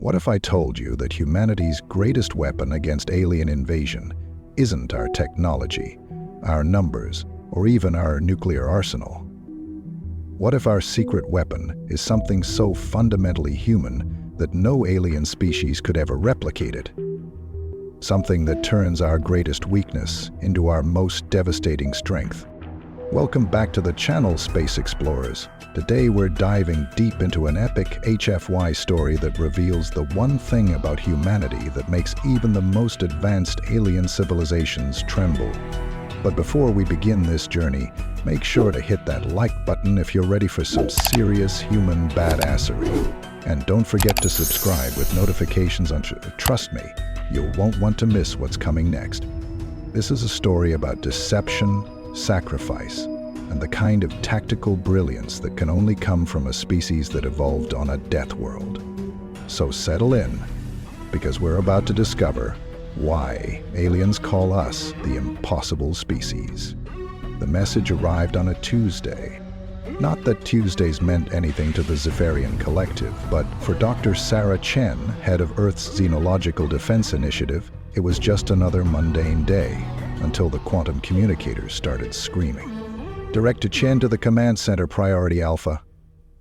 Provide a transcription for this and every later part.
What if I told you that humanity's greatest weapon against alien invasion isn't our technology, our numbers, or even our nuclear arsenal? What if our secret weapon is something so fundamentally human that no alien species could ever replicate it? Something that turns our greatest weakness into our most devastating strength. Welcome back to the channel, Space Explorers. Today we're diving deep into an epic HFY story that reveals the one thing about humanity that makes even the most advanced alien civilizations tremble. But before we begin this journey, make sure to hit that like button if you're ready for some serious human badassery. And don't forget to subscribe with notifications on. Trust me, you won't want to miss what's coming next. This is a story about deception, sacrifice, and the kind of tactical brilliance that can only come from a species that evolved on a death world. So settle in, because we're about to discover why aliens call us the impossible species. The message arrived on a Tuesday. Not that Tuesdays meant anything to the Zephyrian Collective, but for Dr. Sarah Chen, head of Earth's Xenological Defense Initiative, it was just another mundane day, until the quantum communicators started screaming. "Direct to Chen to the command center, Priority Alpha."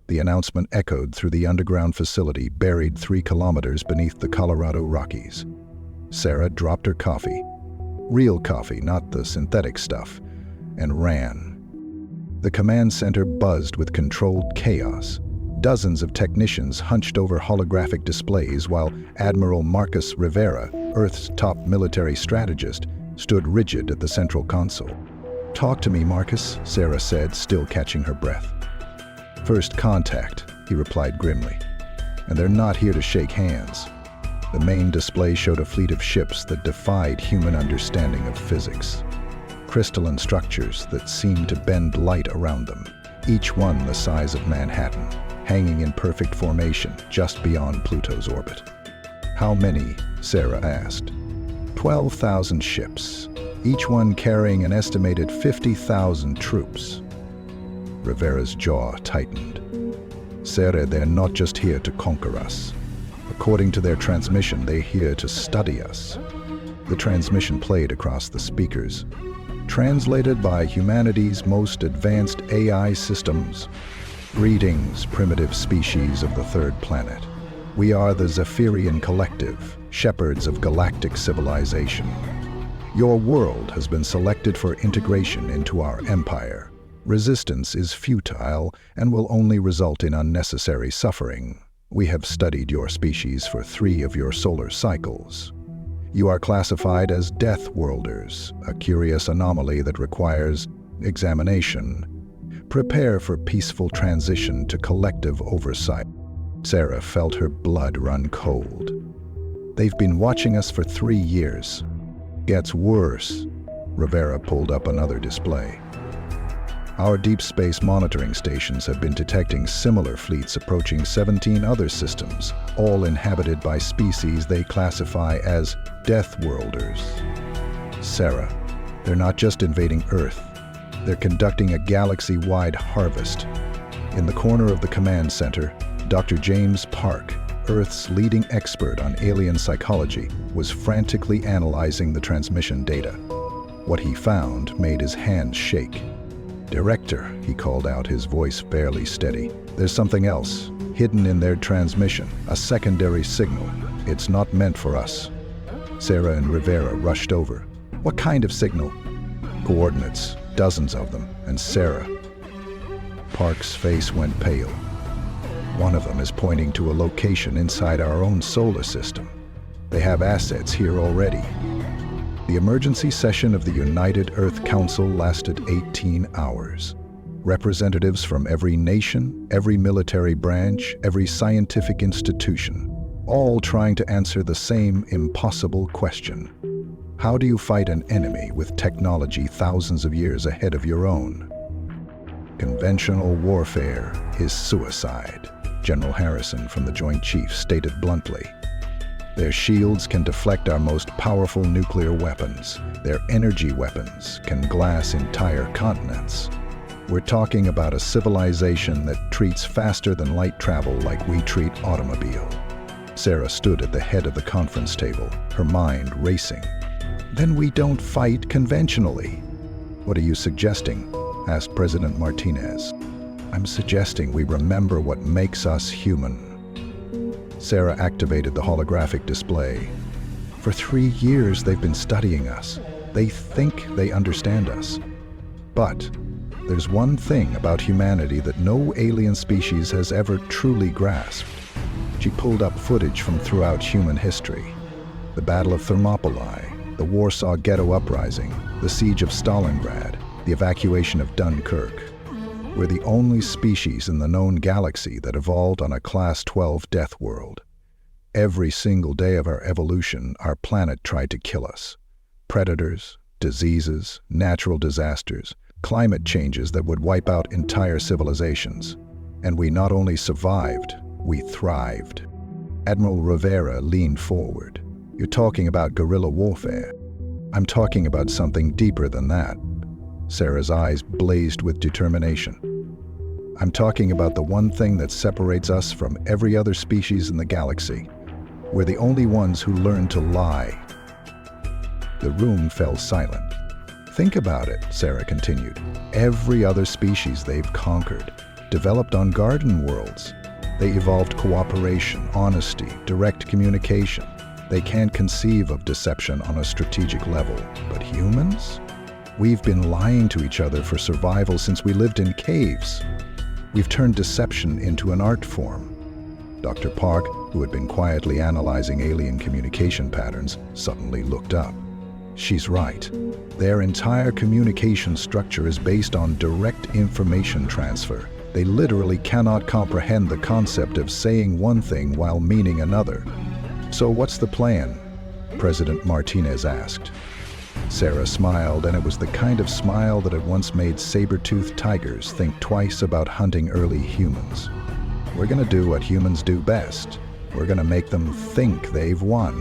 The announcement echoed through the underground facility buried 3 kilometers beneath the Colorado Rockies. Sarah dropped her coffee, real coffee, not the synthetic stuff, and ran. The command center buzzed with controlled chaos. Dozens of technicians hunched over holographic displays while Admiral Marcus Rivera, Earth's top military strategist, stood rigid at the central console. "Talk to me, Marcus," Sarah said, still catching her breath. "First contact," he replied grimly. "And they're not here to shake hands." The main display showed a fleet of ships that defied human understanding of physics. Crystalline structures that seemed to bend light around them, each one the size of Manhattan, hanging in perfect formation just beyond Pluto's orbit. "How many?" Sarah asked. 12,000 ships, each one carrying an estimated 50,000 troops. Rivera's jaw tightened. "Sarah, they're not just here to conquer us. According to their transmission, they're here to study us." The transmission played across the speakers. "Translated by humanity's most advanced AI systems. Greetings, primitive species of the third planet. We are the Zephyrian Collective, shepherds of galactic civilization. Your world has been selected for integration into our empire. Resistance is futile and will only result in unnecessary suffering. We have studied your species for 3 of your solar cycles. You are classified as Deathworlders, a curious anomaly that requires examination. Prepare for peaceful transition to collective oversight." Sarah felt her blood run cold. "They've been watching us for 3 years. Gets worse." Rivera pulled up another display. "Our deep space monitoring stations have been detecting similar fleets approaching 17 other systems, all inhabited by species they classify as Deathworlders." "Sarah, they're not just invading Earth. They're conducting a galaxy-wide harvest." In the corner of the command center, Dr. James Park, Earth's leading expert on alien psychology, was frantically analyzing the transmission data. What he found made his hands shake. "Director," he called out, his voice barely steady. "There's something else, hidden in their transmission, a secondary signal. It's not meant for us." Sarah and Rivera rushed over. "What kind of signal?" "Coordinates, dozens of them, and Sarah." Park's face went pale. "One of them is pointing to a location inside our own solar system. They have assets here already." The emergency session of the United Earth Council lasted 18 hours. Representatives from every nation, every military branch, every scientific institution, all trying to answer the same impossible question. How do you fight an enemy with technology thousands of years ahead of your own? "Conventional warfare is suicide," General Harrison from the Joint Chiefs stated bluntly. "Their shields can deflect our most powerful nuclear weapons. Their energy weapons can glass entire continents. We're talking about a civilization that treats faster than light travel like we treat automobile." Sarah stood at the head of the conference table, her mind racing. Then we don't fight conventionally. What are you suggesting? Asked President Martinez. I'm suggesting we remember what makes us human. Sarah activated the holographic display. For 3 years they've been studying us. They think they understand us. But there's one thing about humanity that no alien species has ever truly grasped. She pulled up footage from throughout human history. The Battle of Thermopylae, the Warsaw Ghetto Uprising, the Siege of Stalingrad, the evacuation of Dunkirk. We're the only species in the known galaxy that evolved on a Class 12 death world. Every single day of our evolution, our planet tried to kill us. Predators, diseases, natural disasters, climate changes that would wipe out entire civilizations. And we not only survived, we thrived. Admiral Rivera leaned forward. You're talking about guerrilla warfare. I'm talking about something deeper than that. Sarah's eyes blazed with determination. I'm talking about the one thing that separates us from every other species in the galaxy. We're the only ones who learn to lie. The room fell silent. Think about it, Sarah continued. Every other species they've conquered developed on garden worlds. They evolved cooperation, honesty, direct communication. They can't conceive of deception on a strategic level. But humans? We've been lying to each other for survival since we lived in caves. We've turned deception into an art form. Dr. Park, who had been quietly analyzing alien communication patterns, suddenly looked up. She's right. Their entire communication structure is based on direct information transfer. They literally cannot comprehend the concept of saying one thing while meaning another. So what's the plan? President Martinez asked. Sarah smiled, and it was the kind of smile that had once made saber-toothed tigers think twice about hunting early humans. We're going to do what humans do best. We're going to make them think they've won.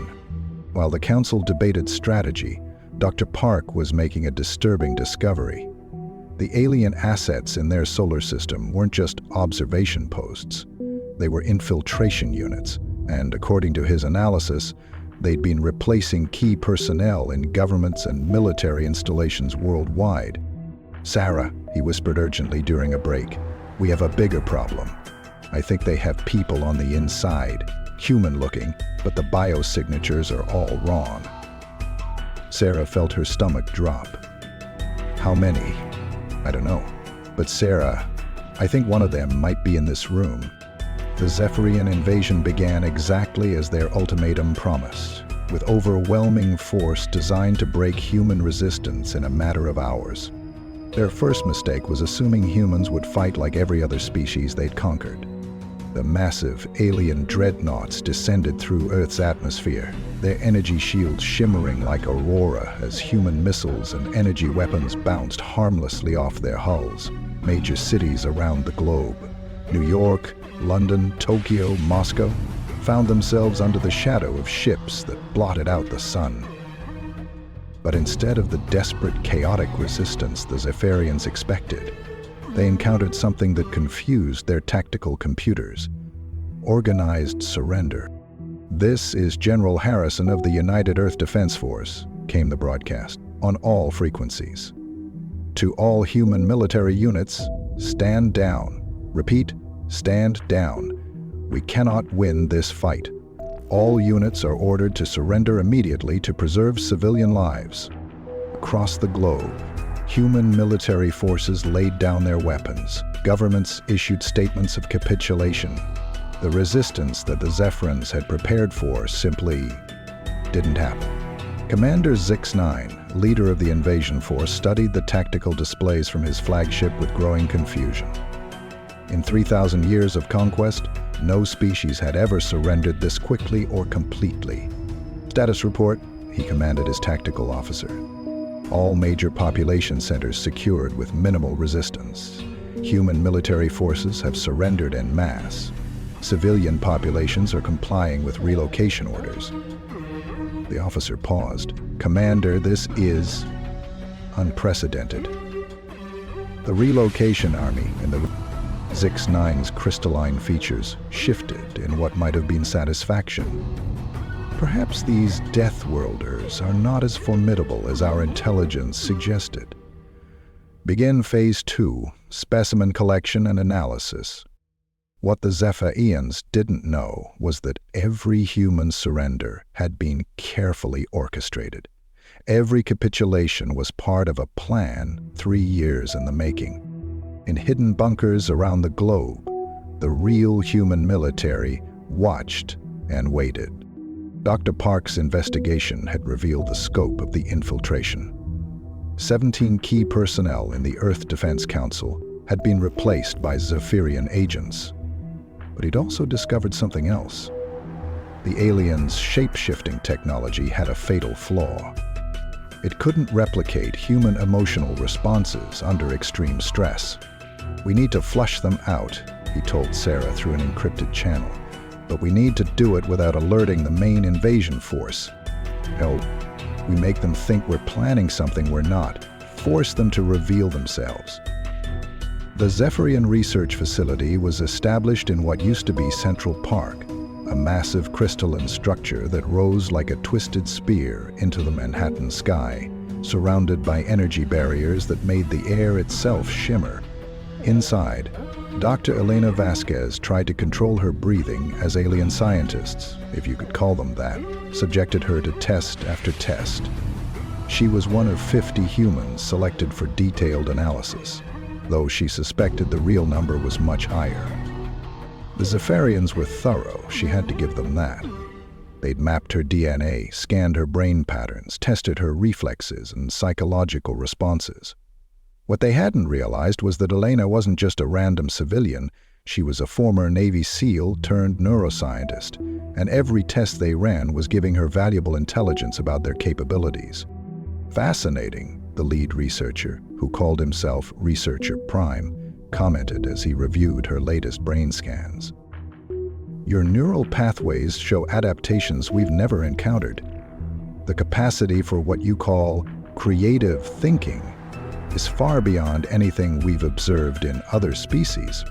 While the council debated strategy, Dr. Park was making a disturbing discovery. The alien assets in their solar system weren't just observation posts. They were infiltration units, and according to his analysis, they'd been replacing key personnel in governments and military installations worldwide. Sarah, he whispered urgently during a break, we have a bigger problem. I think they have people on the inside, human-looking, but the biosignatures are all wrong. Sarah felt her stomach drop. How many? I don't know. But Sarah, I think one of them might be in this room. The Zephyrian invasion began exactly as their ultimatum promised, with overwhelming force designed to break human resistance in a matter of hours. Their first mistake was assuming humans would fight like every other species they'd conquered. The massive alien dreadnoughts descended through Earth's atmosphere, their energy shields shimmering like aurora as human missiles and energy weapons bounced harmlessly off their hulls. Major cities around the globe, New York, London, Tokyo, Moscow, found themselves under the shadow of ships that blotted out the sun. But instead of the desperate, chaotic resistance the Zephyrians expected, they encountered something that confused their tactical computers: organized surrender. This is General Harrison of the United Earth Defense Force, came the broadcast, on all frequencies. To all human military units, stand down. Repeat, stand down. We cannot win this fight. All units are ordered to surrender immediately to preserve civilian lives. Across the globe, human military forces laid down their weapons. Governments issued statements of capitulation. The resistance that the Zephyrians had prepared for simply didn't happen. Commander Zix-9, leader of the invasion force, studied the tactical displays from his flagship with growing confusion. In 3,000 years of conquest, no species had ever surrendered this quickly or completely. Status report, he commanded his tactical officer. All major population centers secured with minimal resistance. Human military forces have surrendered en masse. Civilian populations are complying with relocation orders. The officer paused. Commander, this is unprecedented. The relocation army in the Zix-9's crystalline features shifted in what might have been satisfaction. Perhaps these Deathworlders are not as formidable as our intelligence suggested. Begin Phase 2, Specimen Collection and Analysis. What the Zephyrians didn't know was that every human surrender had been carefully orchestrated. Every capitulation was part of a plan 3 years in the making. In hidden bunkers around the globe, the real human military watched and waited. Dr. Park's investigation had revealed the scope of the infiltration. 17 key personnel in the Earth Defense Council had been replaced by Zephyrian agents. But he'd also discovered something else. The aliens' shape-shifting technology had a fatal flaw. It couldn't replicate human emotional responses under extreme stress. "We need to flush them out," he told Sarah through an encrypted channel. "But we need to do it without alerting the main invasion force. We make them think we're planning something we're not. Force them to reveal themselves." The Zephyrian Research Facility was established in what used to be Central Park, a massive crystalline structure that rose like a twisted spear into the Manhattan sky, surrounded by energy barriers that made the air itself shimmer. Inside, Dr. Elena Vasquez tried to control her breathing as alien scientists, if you could call them that, subjected her to test after test. She was one of 50 humans selected for detailed analysis, though she suspected the real number was much higher. The Zephyrians were thorough, she had to give them that. They'd mapped her DNA, scanned her brain patterns, tested her reflexes and psychological responses. What they hadn't realized was that Elena wasn't just a random civilian, she was a former Navy SEAL turned neuroscientist, and every test they ran was giving her valuable intelligence about their capabilities. "Fascinating," the lead researcher, who called himself Researcher Prime, commented as he reviewed her latest brain scans. "Your neural pathways show adaptations we've never encountered. The capacity for what you call creative thinking is far beyond anything we've observed in other species."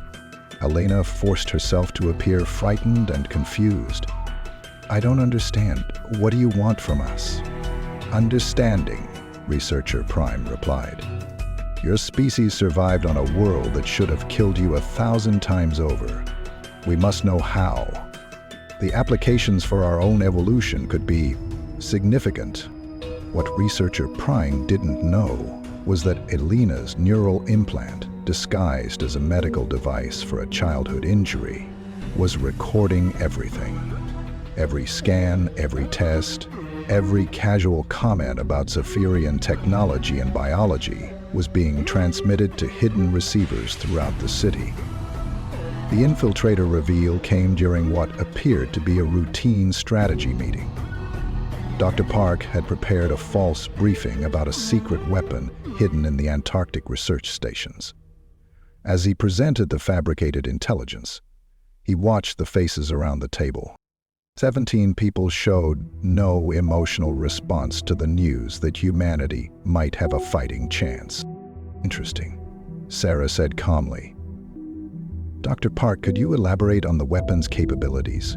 Elena forced herself to appear frightened and confused. "I don't understand. What do you want from us?" "Understanding," Researcher Prime replied. "Your species survived on a world that should have killed you 1,000 times over. We must know how. The applications for our own evolution could be significant." What Researcher Prime didn't know was that Elena's neural implant, disguised as a medical device for a childhood injury, was recording everything. Every scan, every test, every casual comment about Zephyrian technology and biology was being transmitted to hidden receivers throughout the city. The infiltrator reveal came during what appeared to be a routine strategy meeting. Dr. Park had prepared a false briefing about a secret weapon hidden in the Antarctic research stations. As he presented the fabricated intelligence, he watched the faces around the table. 17 people showed no emotional response to the news that humanity might have a fighting chance. "Interesting," Sarah said calmly. "Dr. Park, could you elaborate on the weapon's capabilities?"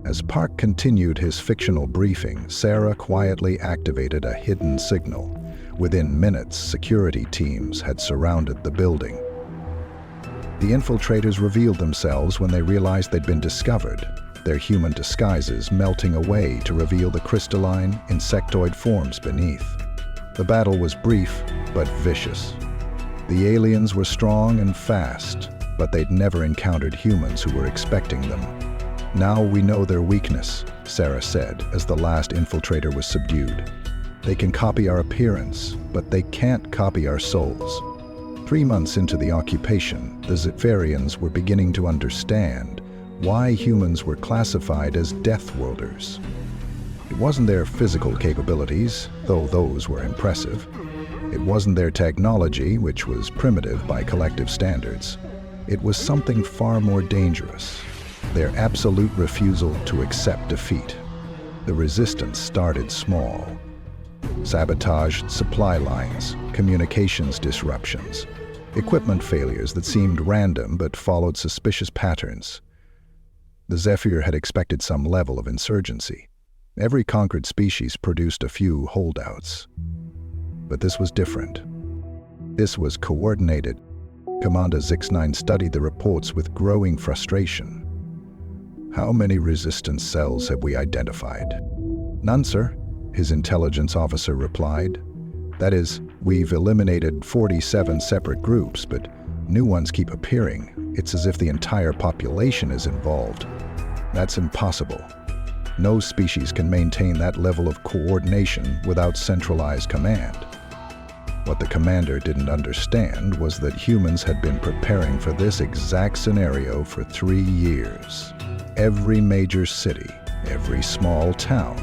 As Park continued his fictional briefing, Sarah quietly activated a hidden signal. Within minutes, security teams had surrounded the building. The infiltrators revealed themselves when they realized they'd been discovered, their human disguises melting away to reveal the crystalline, insectoid forms beneath. The battle was brief, but vicious. The aliens were strong and fast, but they'd never encountered humans who were expecting them. "Now we know their weakness," Sarah said as the last infiltrator was subdued. "They can copy our appearance, but they can't copy our souls." 3 months into the occupation, the Zephyrians were beginning to understand why humans were classified as Deathworlders. It wasn't their physical capabilities, though those were impressive. It wasn't their technology, which was primitive by collective standards. It was something far more dangerous: their absolute refusal to accept defeat. The resistance started small. Sabotaged supply lines, communications disruptions, equipment failures that seemed random but followed suspicious patterns. The Zephyr had expected some level of insurgency. Every conquered species produced a few holdouts. But this was different. This was coordinated. Commander Zix9 studied the reports with growing frustration. "How many resistance cells have we identified?" "None, sir," his intelligence officer replied. "That is, we've eliminated 47 separate groups, but new ones keep appearing. It's as if the entire population is involved." "That's impossible. No species can maintain that level of coordination without centralized command." What the commander didn't understand was that humans had been preparing for this exact scenario for 3 years. Every major city, every small town,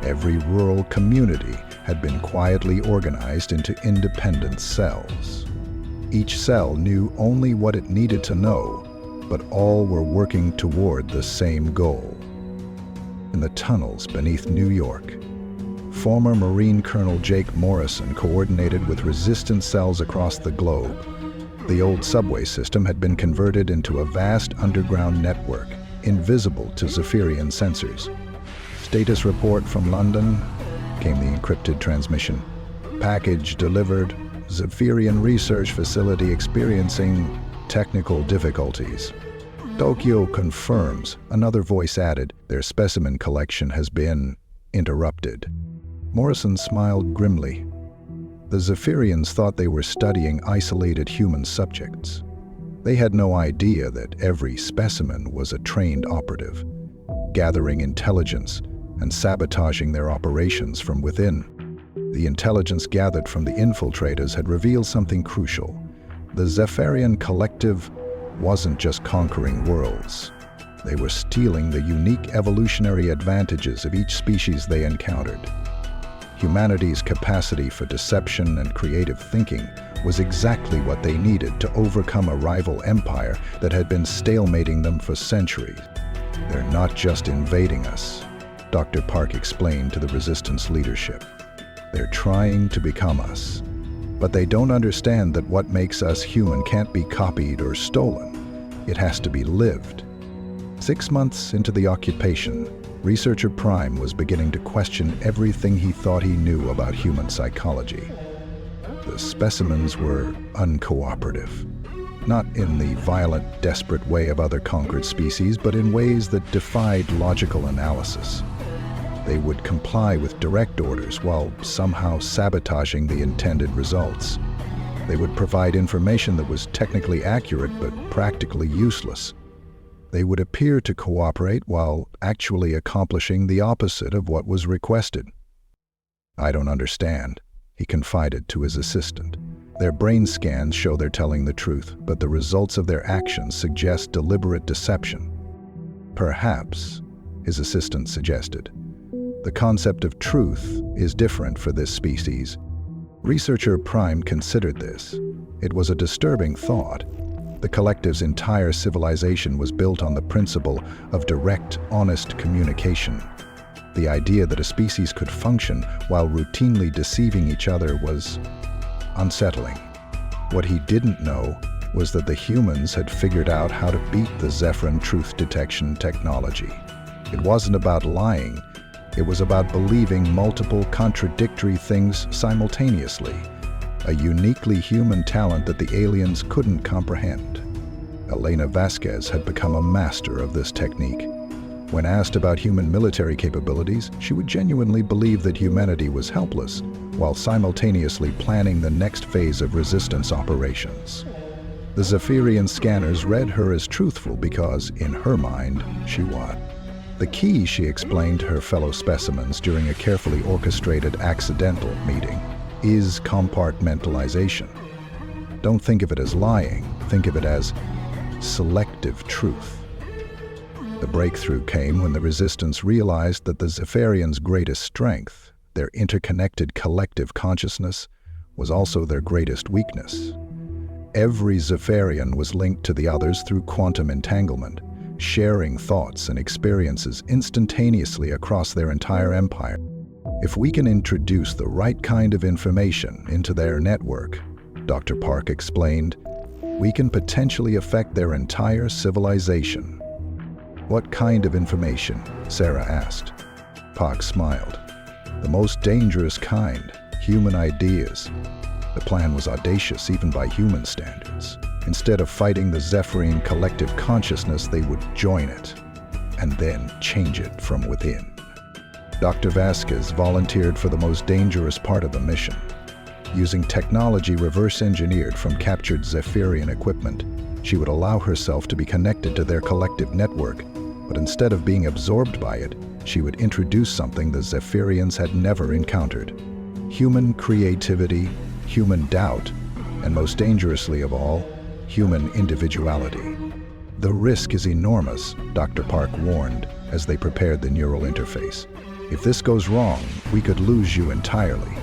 every rural community had been quietly organized into independent cells. Each cell knew only what it needed to know, but all were working toward the same goal. In the tunnels beneath New York, former Marine Colonel Jake Morrison coordinated with resistance cells across the globe. The old subway system had been converted into a vast underground network, invisible to Zephyrian sensors. "Status report from London," came the encrypted transmission. "Package delivered. Zephyrian research facility experiencing technical difficulties." "Tokyo confirms," another voice added. "Their specimen collection has been interrupted." Morrison smiled grimly. The Zephyrians thought they were studying isolated human subjects. They had no idea that every specimen was a trained operative, gathering intelligence and sabotaging their operations from within. The intelligence gathered from the infiltrators had revealed something crucial. The Zephyrian collective wasn't just conquering worlds. They were stealing the unique evolutionary advantages of each species they encountered. Humanity's capacity for deception and creative thinking was exactly what they needed to overcome a rival empire that had been stalemating them for centuries. "They're not just invading us," Dr. Park explained to the Resistance leadership. "They're trying to become us. But they don't understand that what makes us human can't be copied or stolen. It has to be lived." 6 months into the occupation, Researcher Prime was beginning to question everything he thought he knew about human psychology. The specimens were uncooperative. Not in the violent, desperate way of other conquered species, but in ways that defied logical analysis. They would comply with direct orders while somehow sabotaging the intended results. They would provide information that was technically accurate but practically useless. They would appear to cooperate while actually accomplishing the opposite of what was requested. "I don't understand," he confided to his assistant. "Their brain scans show they're telling the truth, but the results of their actions suggest deliberate deception." "Perhaps," his assistant suggested, "the concept of truth is different for this species." Researcher Prime considered this. It was a disturbing thought. The collective's entire civilization was built on the principle of direct, honest communication. The idea that a species could function while routinely deceiving each other was unsettling. What he didn't know was that the humans had figured out how to beat the Zephyrin truth detection technology. It wasn't about lying. It was about believing multiple contradictory things simultaneously, a uniquely human talent that the aliens couldn't comprehend. Elena Vasquez had become a master of this technique. When asked about human military capabilities, she would genuinely believe that humanity was helpless, while simultaneously planning the next phase of resistance operations. The Zephyrian scanners read her as truthful because, in her mind, she was. The key, she explained to her fellow specimens during a carefully orchestrated accidental meeting, is compartmentalization. Don't think of it as lying, think of it as selective truth. The breakthrough came when the Resistance realized that the Zephyrians' greatest strength, their interconnected collective consciousness, was also their greatest weakness. Every Zephyrian was linked to the others through quantum entanglement, sharing thoughts and experiences instantaneously across their entire empire. If we can introduce the right kind of information into their network, Dr. Park explained, we can potentially affect their entire civilization." "What kind of information?" Sarah asked. Park smiled. "The most dangerous kind, human ideas." The plan was audacious even by human standards. Instead of fighting the Zephyrian collective consciousness, they would join it, and then change it from within. Dr. Vasquez volunteered for the most dangerous part of the mission. Using technology reverse-engineered from captured Zephyrian equipment, she would allow herself to be connected to their collective network, but instead of being absorbed by it, she would introduce something the Zephyrians had never encountered: human creativity, human doubt, and most dangerously of all, human individuality. "The risk is enormous," Dr. Park warned as they prepared the neural interface. "If this goes wrong, we could lose you entirely.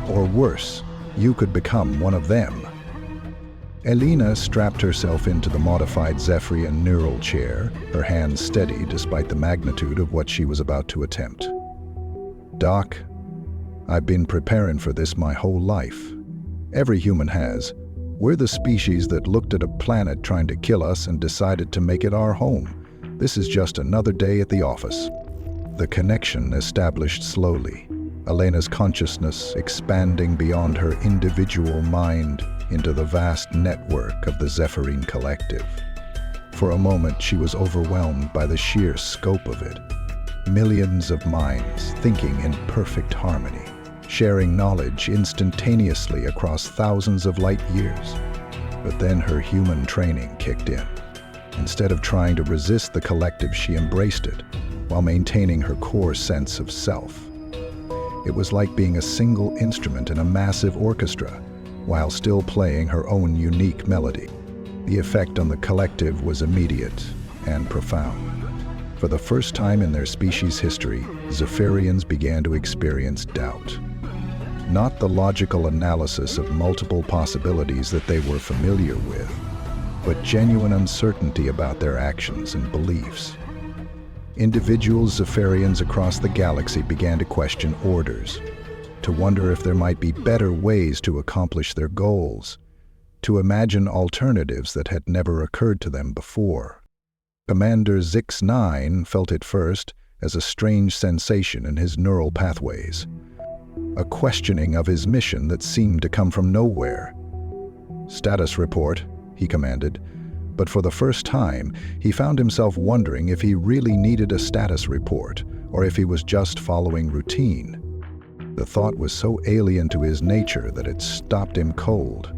Or worse, you could become one of them." Elena strapped herself into the modified Zephyrian neural chair, her hands steady despite the magnitude of what she was about to attempt. "Doc, I've been preparing for this my whole life. Every human has. We're the species that looked at a planet trying to kill us and decided to make it our home. This is just another day at the office." The connection established slowly, Elena's consciousness expanding beyond her individual mind into the vast network of the Zephyrian collective. For a moment, she was overwhelmed by the sheer scope of it. Millions of minds thinking in perfect harmony, sharing knowledge instantaneously across thousands of light years. But then her human training kicked in. Instead of trying to resist the collective, she embraced it, while maintaining her core sense of self. It was like being a single instrument in a massive orchestra, while still playing her own unique melody. The effect on the collective was immediate and profound. For the first time in their species' history, Zephyrians began to experience doubt. Not the logical analysis of multiple possibilities that they were familiar with, but genuine uncertainty about their actions and beliefs. Individual Zephyrians across the galaxy began to question orders, to wonder if there might be better ways to accomplish their goals, to imagine alternatives that had never occurred to them before. Commander Zix-9 felt it first as a strange sensation in his neural pathways, a questioning of his mission that seemed to come from nowhere. "Status report," he commanded, but for the first time, he found himself wondering if he really needed a status report or if he was just following routine. The thought was so alien to his nature that it stopped him cold.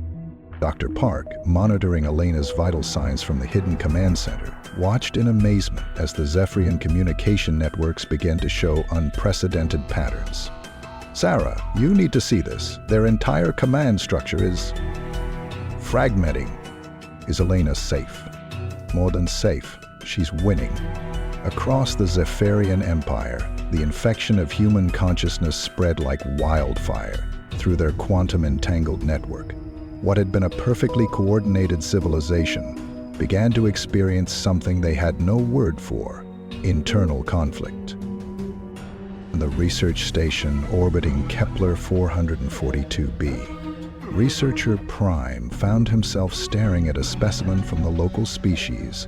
Dr. Park, monitoring Elena's vital signs from the hidden command center, watched in amazement as the Zephyrian communication networks began to show unprecedented patterns. "Sarah, you need to see this. Their entire command structure is fragmenting." Is Elena safe? More than safe, she's winning. Across the Zephyrian Empire, the infection of human consciousness spread like wildfire through their quantum-entangled network. What had been a perfectly coordinated civilization began to experience something they had no word for: internal conflict. In the research station orbiting Kepler 442b, researcher Prime found himself staring at a specimen from the local species,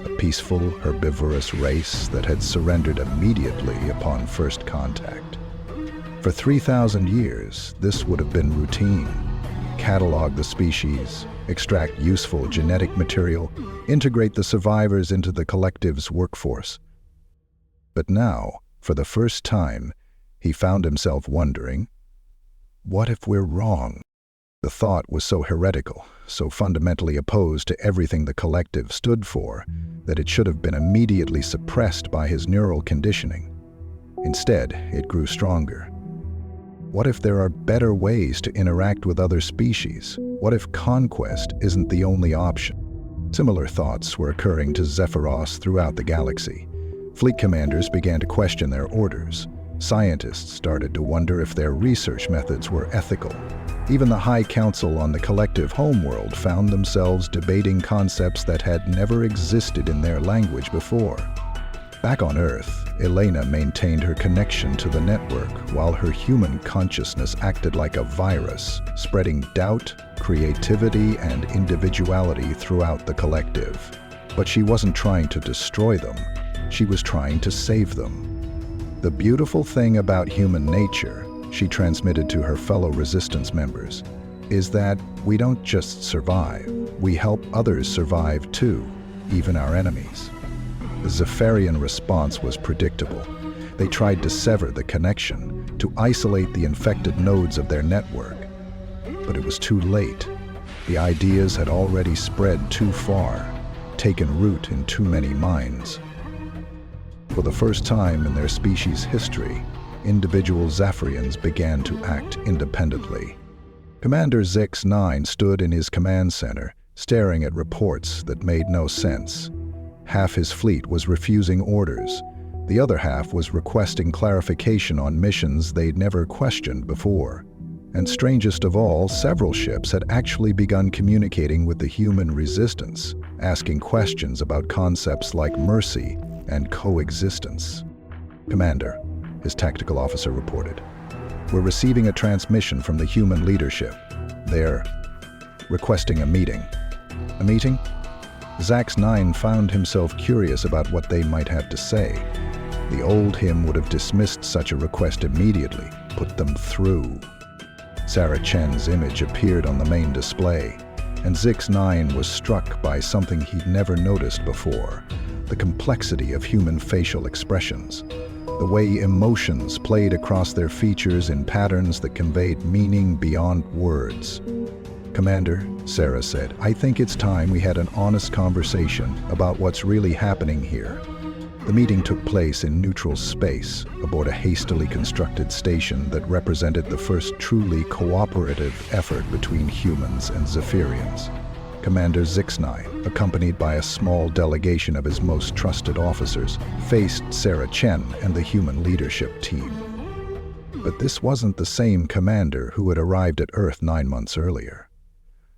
a peaceful, herbivorous race that had surrendered immediately upon first contact. For 3,000 years, this would have been routine. Catalog the species, extract useful genetic material, integrate the survivors into the collective's workforce. But now, for the first time, he found himself wondering, what if we're wrong? The thought was so heretical, so fundamentally opposed to everything the collective stood for, that it should have been immediately suppressed by his neural conditioning. Instead, it grew stronger. What if there are better ways to interact with other species? What if conquest isn't the only option? Similar thoughts were occurring to Zephyros throughout the galaxy. Fleet commanders began to question their orders. Scientists started to wonder if their research methods were ethical. Even the High Council on the collective homeworld found themselves debating concepts that had never existed in their language before. Back on Earth, Elena maintained her connection to the network while her human consciousness acted like a virus, spreading doubt, creativity and individuality throughout the collective. But she wasn't trying to destroy them, she was trying to save them. The beautiful thing about human nature, she transmitted to her fellow resistance members, is that we don't just survive, we help others survive too, even our enemies. The Zephyrian response was predictable. They tried to sever the connection, to isolate the infected nodes of their network. But it was too late. The ideas had already spread too far, taken root in too many minds. For the first time in their species' history, individual Zephyrians began to act independently. Commander Zix-9 stood in his command center, staring at reports that made no sense. Half his fleet was refusing orders. The other half was requesting clarification on missions they'd never questioned before. And strangest of all, several ships had actually begun communicating with the human resistance, asking questions about concepts like mercy and coexistence. "Commander," his tactical officer reported, "we're receiving a transmission from the human leadership. They're requesting a meeting." "A meeting?" Zax-9 found himself curious about what they might have to say. The old him would have dismissed such a request immediately, put them through. Sarah Chen's image appeared on the main display, and Zix-9 was struck by something he'd never noticed before: the complexity of human facial expressions, the way emotions played across their features in patterns that conveyed meaning beyond words. "Commander," Sarah said, "I think it's time we had an honest conversation about what's really happening here." The meeting took place in neutral space, aboard a hastily constructed station that represented the first truly cooperative effort between humans and Zephyrians. Commander Zix-9, accompanied by a small delegation of his most trusted officers, faced Sarah Chen and the human leadership team. But this wasn't the same commander who had arrived at Earth 9 months earlier.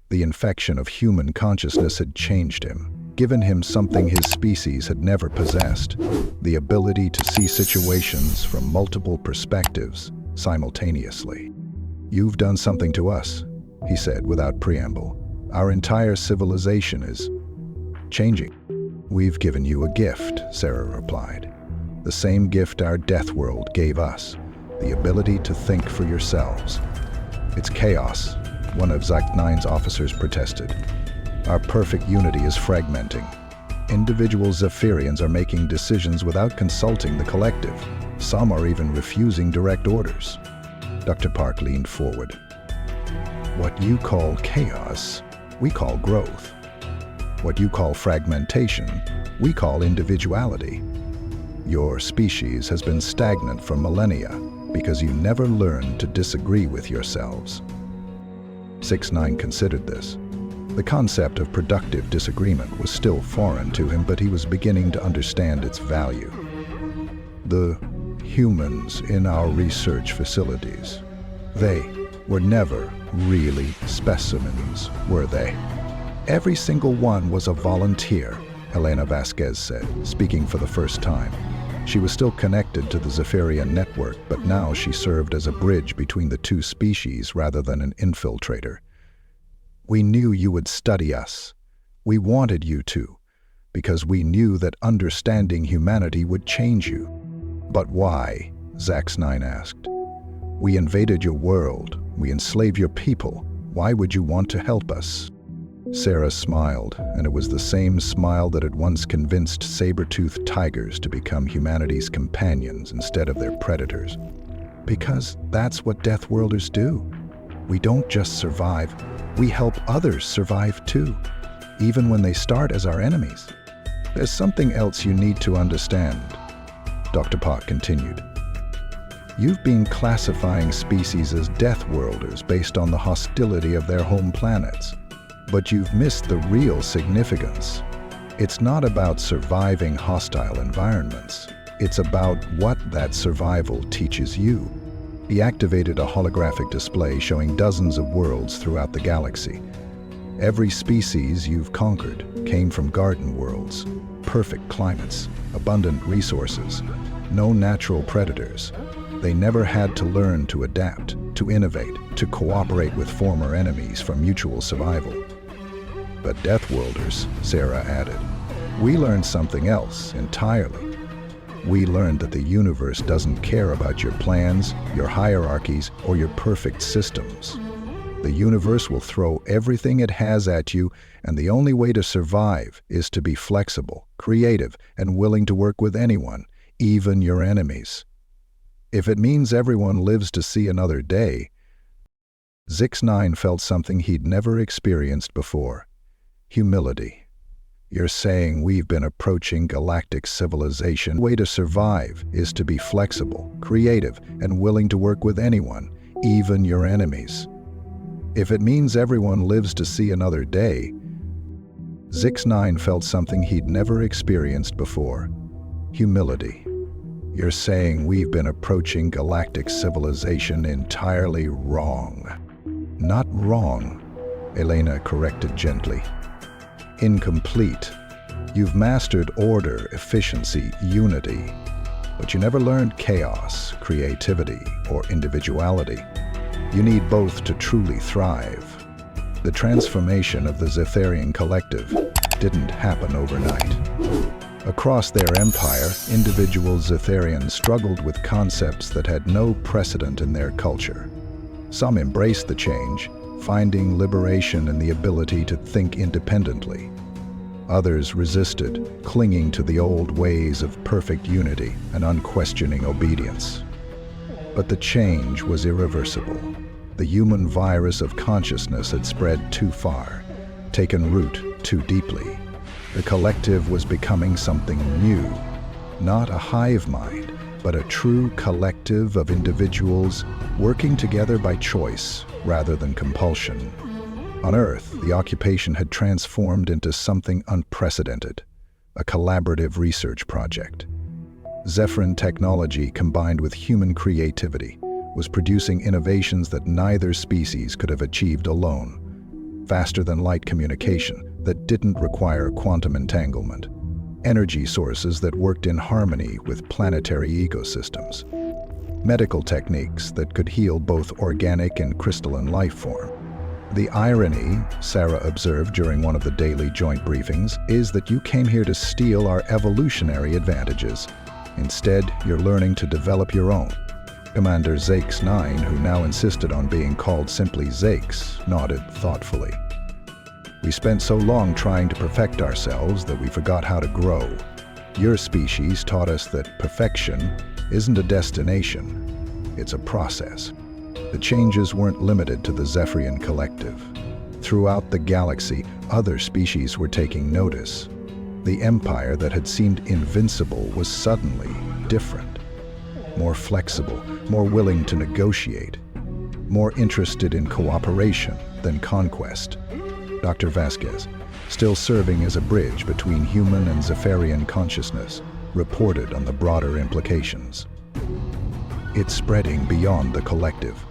The infection of human consciousness had changed him, given him something his species had never possessed: the ability to see situations from multiple perspectives simultaneously. "You've done something to us," he said without preamble. "Our entire civilization is changing." "We've given you a gift," Sarah replied. "The same gift our Deathworld gave us, the ability to think for yourselves." "It's chaos," one of Zix-9's officers protested. "Our perfect unity is fragmenting. Individual Zephyrians are making decisions without consulting the collective. Some are even refusing direct orders." Dr. Park leaned forward. "What you call chaos, we call growth. What you call fragmentation, we call individuality. Your species has been stagnant for millennia because you never learned to disagree with yourselves." Zix-9 considered this. The concept of productive disagreement was still foreign to him, but he was beginning to understand its value. "The humans in our research facilities, they were never really specimens, were they?" "Every single one was a volunteer," Helena Vasquez said, speaking for the first time. She was still connected to the Zephyrian network, but now she served as a bridge between the two species rather than an infiltrator. "We knew you would study us. We wanted you to, because we knew that understanding humanity would change you." "But why?" Zax-9 asked. "We invaded your world. We enslaved your people. Why would you want to help us?" Sarah smiled, and it was the same smile that had once convinced saber-toothed tigers to become humanity's companions instead of their predators. "Because that's what Deathworlders do. We don't just survive, we help others survive too, even when they start as our enemies." "There's something else you need to understand," Dr. Park continued. "You've been classifying species as Deathworlders based on the hostility of their home planets. But you've missed the real significance. It's not about surviving hostile environments. It's about what that survival teaches you." He activated a holographic display showing dozens of worlds throughout the galaxy. "Every species you've conquered came from garden worlds, perfect climates, abundant resources, no natural predators. They never had to learn to adapt, to innovate, to cooperate with former enemies for mutual survival. But Deathworlders, Sarah added, we learned something else entirely. We learned that the universe doesn't care about your plans, your hierarchies, or your perfect systems. The universe will throw everything it has at you, and the only way to survive is to be flexible, creative, and willing to work with anyone, even your enemies. If it means everyone lives to see another day, Zix9 felt something he'd never experienced before. Humility. You're saying we've been approaching galactic civilization. The way to survive is to be flexible, creative, and willing to work with anyone, even your enemies. If it means everyone lives to see another day, Zix9 felt something he'd never experienced before. Humility. You're saying we've been approaching galactic civilization entirely wrong. Not wrong, Elena corrected gently. Incomplete. You've mastered order, efficiency, unity, but you never learned chaos, creativity, or individuality. You need both to truly thrive. The transformation of the Zetharian collective didn't happen overnight. Across their empire, individual Zetharians struggled with concepts that had no precedent in their culture. Some embraced the change, finding liberation in the ability to think independently. Others resisted, clinging to the old ways of perfect unity and unquestioning obedience. But the change was irreversible. The human virus of consciousness had spread too far, taken root too deeply. The collective was becoming something new, not a hive mind, but a true collective of individuals working together by choice rather than compulsion. On Earth, the occupation had transformed into something unprecedented, a collaborative research project. Zephyrin technology combined with human creativity was producing innovations that neither species could have achieved alone. Faster-than-light communication that didn't require quantum entanglement. Energy sources that worked in harmony with planetary ecosystems. Medical techniques that could heal both organic and crystalline life form. The irony, Sarah observed during one of the daily joint briefings, is that you came here to steal our evolutionary advantages. Instead, you're learning to develop your own. Commander Zix9, who now insisted on being called simply Zix, nodded thoughtfully. We spent so long trying to perfect ourselves that we forgot how to grow. Your species taught us that perfection isn't a destination, it's a process. The changes weren't limited to the Zephyrian collective. Throughout the galaxy, other species were taking notice. The empire that had seemed invincible was suddenly different. More flexible, more willing to negotiate, more interested in cooperation than conquest. Dr. Vasquez, still serving as a bridge between human and Zephyrian consciousness, reported on the broader implications. It's spreading beyond the collective.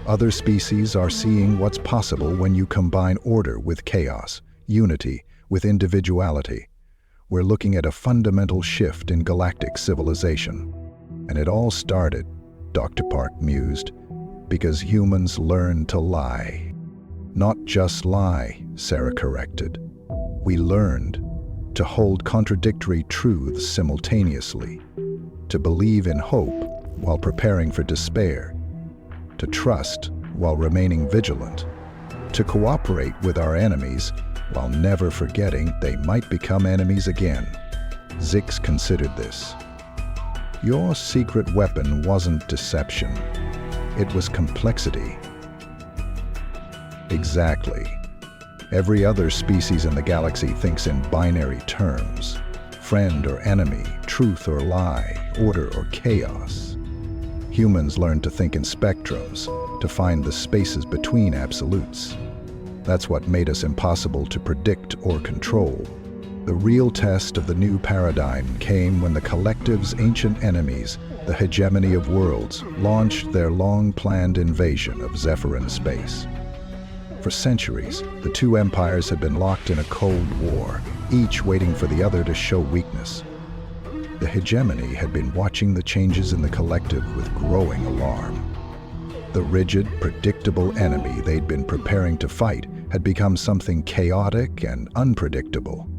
Other species are seeing what's possible when you combine order with chaos, unity with individuality. We're looking at a fundamental shift in galactic civilization. And it all started, Dr. Park mused, because humans learned to lie. Not just lie, Sarah corrected. We learned to hold contradictory truths simultaneously, to believe in hope while preparing for despair, to trust while remaining vigilant, to cooperate with our enemies while never forgetting they might become enemies again. Zix considered this. Your secret weapon wasn't deception. It was complexity. Exactly. Every other species in the galaxy thinks in binary terms. Friend or enemy, truth or lie, order or chaos. Humans learn to think in spectrums, to find the spaces between absolutes. That's what made us impossible to predict or control. The real test of the new paradigm came when the collective's ancient enemies, the hegemony of worlds, launched their long-planned invasion of Zephyrin space. For centuries, the two empires had been locked in a cold war, each waiting for the other to show weakness. The hegemony had been watching the changes in the collective with growing alarm. The rigid, predictable enemy they'd been preparing to fight had become something chaotic and unpredictable.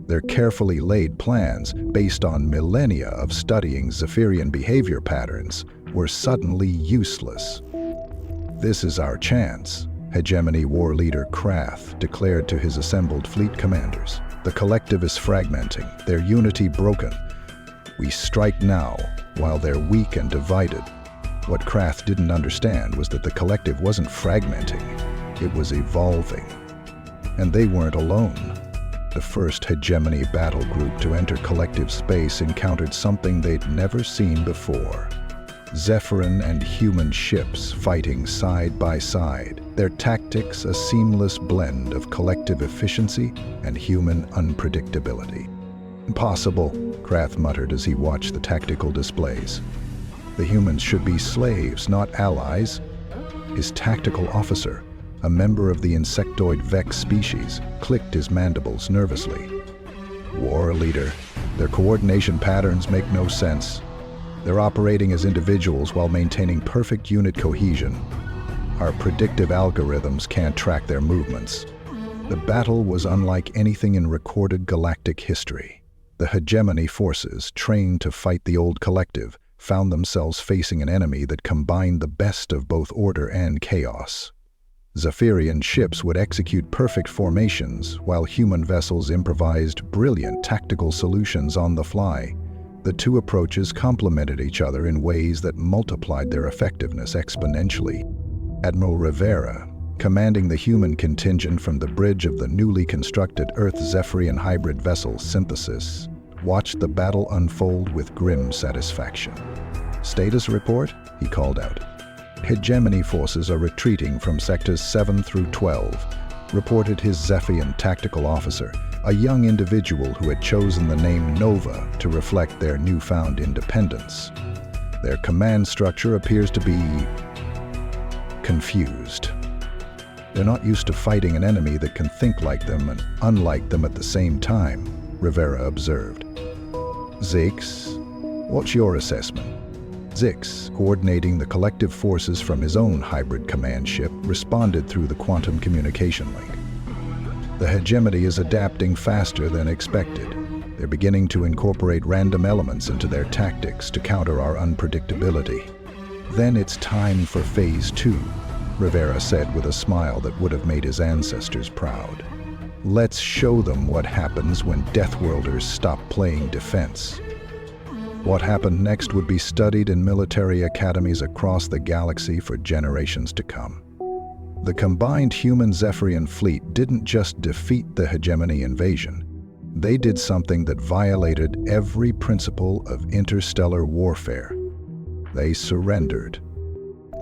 Their carefully laid plans, based on millennia of studying Zephyrian behavior patterns, were suddenly useless. "This is our chance," Hegemony War Leader Krath declared to his assembled fleet commanders. "The collective is fragmenting, their unity broken. We strike now, while they're weak and divided." What Krath didn't understand was that the collective wasn't fragmenting, it was evolving. And they weren't alone. The first Hegemony battle group to enter collective space encountered something they'd never seen before. Zephyrin and human ships fighting side by side, their tactics a seamless blend of collective efficiency and human unpredictability. "Impossible," Krath muttered as he watched the tactical displays. "The humans should be slaves, not allies." His tactical officer, a member of the insectoid Vex species, clicked his mandibles nervously. "War Leader, their coordination patterns make no sense. They're operating as individuals while maintaining perfect unit cohesion. Our predictive algorithms can't track their movements." The battle was unlike anything in recorded galactic history. The Hegemony forces, trained to fight the old collective, found themselves facing an enemy that combined the best of both order and chaos. Zephyrian ships would execute perfect formations, while human vessels improvised brilliant tactical solutions on the fly. The two approaches complemented each other in ways that multiplied their effectiveness exponentially. Admiral Rivera, commanding the human contingent from the bridge of the newly constructed Earth-Zephyrian hybrid vessel Synthesis, watched the battle unfold with grim satisfaction. "Status report?" he called out. "Hegemony forces are retreating from sectors 7 through 12, reported his Zephyrian tactical officer, a young individual who had chosen the name Nova to reflect their newfound independence. Their command structure appears to be confused. They're not used to fighting an enemy that can think like them and unlike them at the same time," Rivera observed. "Zix, what's your assessment?" Zix, coordinating the collective forces from his own hybrid command ship, responded through the quantum communication link. "The hegemony is adapting faster than expected. They're beginning to incorporate random elements into their tactics to counter our unpredictability. Then it's time for Phase 2, Rivera said with a smile that would have made his ancestors proud. "Let's show them what happens when Deathworlders stop playing defense." What happened next would be studied in military academies across the galaxy for generations to come. The combined human Zephyrian fleet didn't just defeat the hegemony invasion. They did something that violated every principle of interstellar warfare. They surrendered.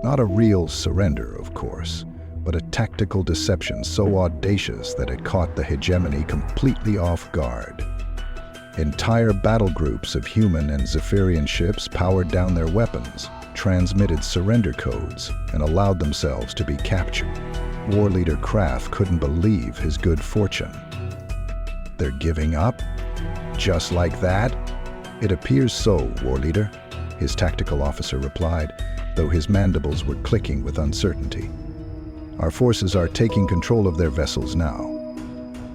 Not a real surrender, of course, but a tactical deception so audacious that it caught the hegemony completely off guard. Entire battle groups of human and Zephyrian ships powered down their weapons, transmitted surrender codes, and allowed themselves to be captured. War Leader Krath couldn't believe his good fortune. "They're giving up? Just like that?" "It appears so, War Leader," his tactical officer replied, though his mandibles were clicking with uncertainty. "Our forces are taking control of their vessels now."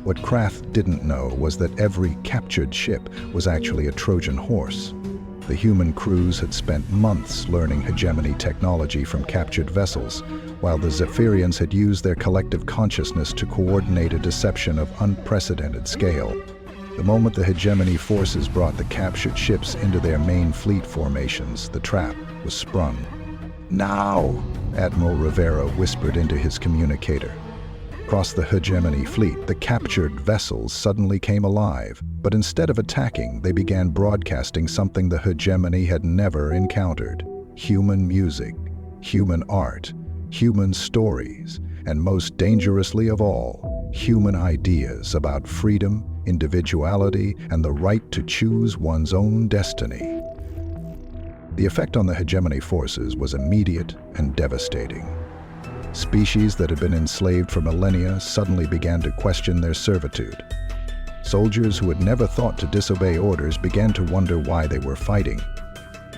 What Krath didn't know was that every captured ship was actually a Trojan horse. The human crews had spent months learning hegemony technology from captured vessels, while the Zephyrians had used their collective consciousness to coordinate a deception of unprecedented scale. The moment the hegemony forces brought the captured ships into their main fleet formations, the trap was sprung. "Now!" Admiral Rivera whispered into his communicator. Across the hegemony fleet, the captured vessels suddenly came alive, but instead of attacking, they began broadcasting something the hegemony had never encountered: human music, human art, human stories, and most dangerously of all, human ideas about freedom, individuality, and the right to choose one's own destiny. The effect on the hegemony forces was immediate and devastating. Species that had been enslaved for millennia suddenly began to question their servitude. Soldiers who had never thought to disobey orders began to wonder why they were fighting.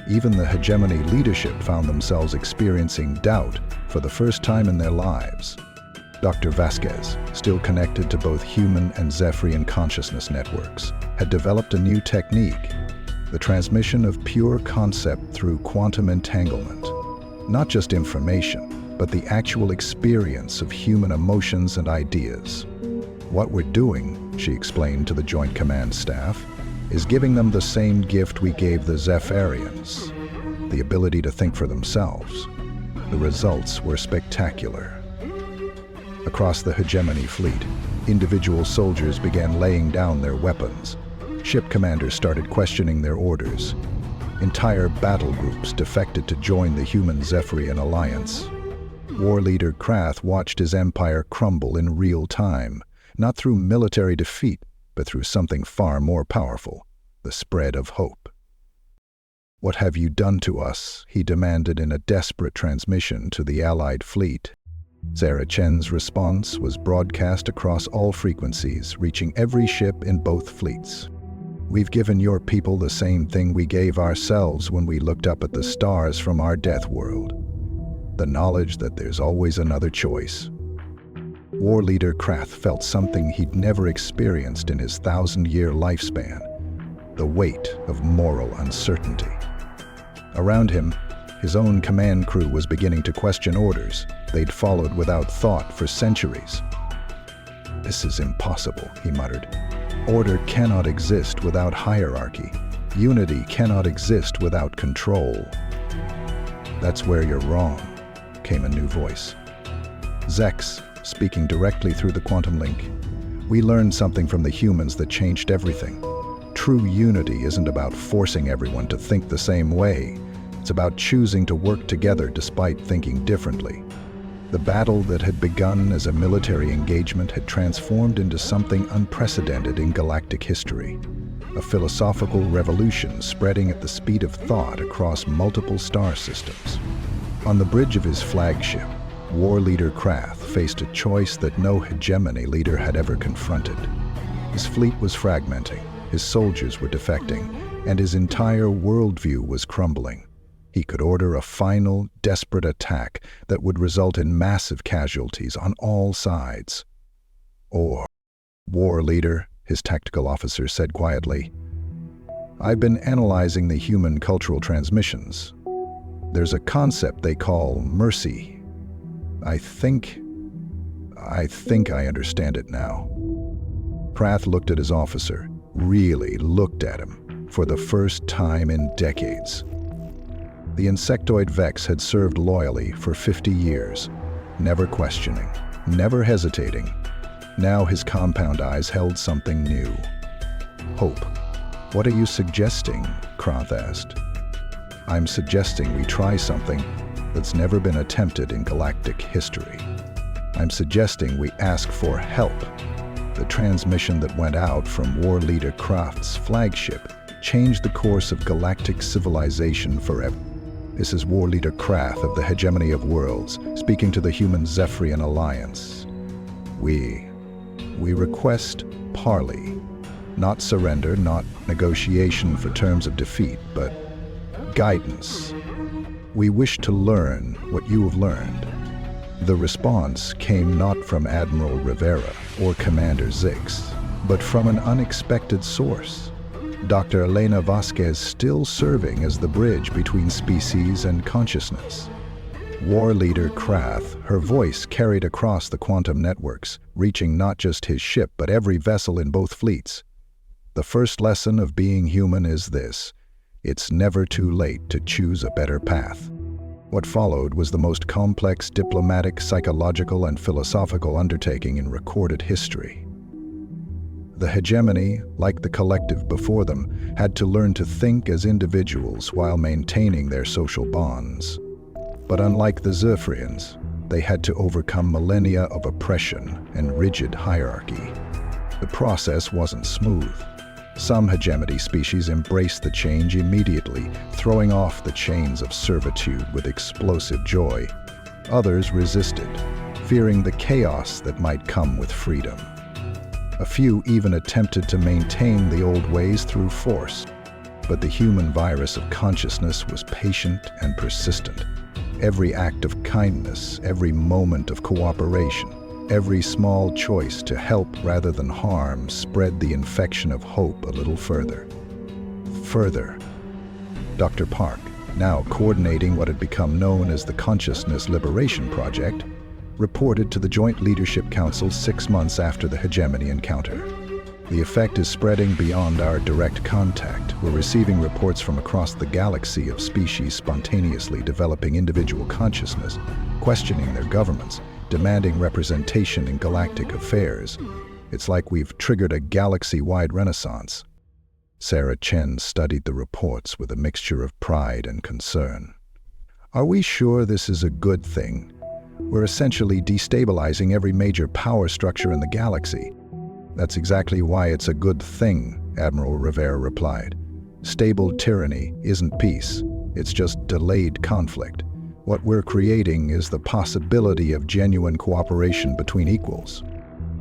Even the hegemony leadership found themselves experiencing doubt for the first time in their lives. Dr. Vasquez, still connected to both human and Zephyrian consciousness networks, had developed a new technique, the transmission of pure concept through quantum entanglement. Not just information, but the actual experience of human emotions and ideas. What we're doing, she explained to the Joint Command staff, is giving them the same gift we gave the Zephyrians, the ability to think for themselves. The results were spectacular. Across the hegemony fleet, individual soldiers began laying down their weapons. Ship commanders started questioning their orders. Entire battle groups defected to join the human Zephyrian alliance. War leader Krath watched his empire crumble in real time, not through military defeat, but through something far more powerful, the spread of hope. "What have you done to us?" he demanded in a desperate transmission to the Allied fleet. Zara Chen's response was broadcast across all frequencies, reaching every ship in both fleets. "We've given your people the same thing we gave ourselves when we looked up at the stars from our death world. The knowledge that there's always another choice." War leader Krath felt something he'd never experienced in his 1,000-year lifespan, the weight of moral uncertainty. Around him, his own command crew was beginning to question orders they'd followed without thought for centuries. "This is impossible," he muttered. "Order cannot exist without hierarchy. Unity cannot exist without control." "That's where you're wrong," came a new voice. Zex, speaking directly through the quantum link. "We learned something from the humans that changed everything. True unity isn't about forcing everyone to think the same way. It's about choosing to work together despite thinking differently." The battle that had begun as a military engagement had transformed into something unprecedented in galactic history. A philosophical revolution spreading at the speed of thought across multiple star systems. On the bridge of his flagship, war leader Krath faced a choice that no hegemony leader had ever confronted. His fleet was fragmenting, his soldiers were defecting, and his entire worldview was crumbling. He could order a final, desperate attack that would result in massive casualties on all sides. Or, "War leader," his tactical officer said quietly, "I've been analyzing the human cultural transmissions. There's a concept they call mercy. I think I understand it now." Krath looked at his officer, really looked at him, for the first time in decades. The insectoid Vex had served loyally for 50 years, never questioning, never hesitating. Now his compound eyes held something new. Hope. "What are you suggesting?" Krath asked. "I'm suggesting we try something that's never been attempted in galactic history. I'm suggesting we ask for help." The transmission that went out from war leader Kraft's flagship changed the course of galactic civilization forever. "This is War Leader Krath of the Hegemony of Worlds, speaking to the Human Zephyrian Alliance. We request parley, not surrender, not negotiation for terms of defeat, but guidance. We wish to learn what you have learned." The response came not from Admiral Rivera or Commander Zix, but from an unexpected source. Dr. Elena Vasquez, still serving as the bridge between species and consciousness. War leader Krath, her voice carried across the quantum networks, reaching not just his ship but every vessel in both fleets. "The first lesson of being human is this: it's never too late to choose a better path." What followed was the most complex diplomatic, psychological, and philosophical undertaking in recorded history. The hegemony, like the collective before them, had to learn to think as individuals while maintaining their social bonds. But unlike the Zephyrians, they had to overcome millennia of oppression and rigid hierarchy. The process wasn't smooth. Some hegemony species embraced the change immediately, throwing off the chains of servitude with explosive joy. Others resisted, fearing the chaos that might come with freedom. A few even attempted to maintain the old ways through force. But the human virus of consciousness was patient and persistent. Every act of kindness, every moment of cooperation, every small choice to help rather than harm spread the infection of hope a little further. Dr. Park, now coordinating what had become known as the Consciousness Liberation Project, reported to the Joint Leadership Council 6 months after the hegemony encounter. The effect is spreading beyond our direct contact. We're receiving reports from across the galaxy of species spontaneously developing individual consciousness, questioning their governments, demanding representation in galactic affairs. It's like we've triggered a galaxy-wide renaissance. Sarah Chen studied the reports with a mixture of pride and concern. Are we sure this is a good thing? We're essentially destabilizing every major power structure in the galaxy. That's exactly why it's a good thing, Admiral Rivera replied. Stable tyranny isn't peace. It's just delayed conflict. What we're creating is the possibility of genuine cooperation between equals.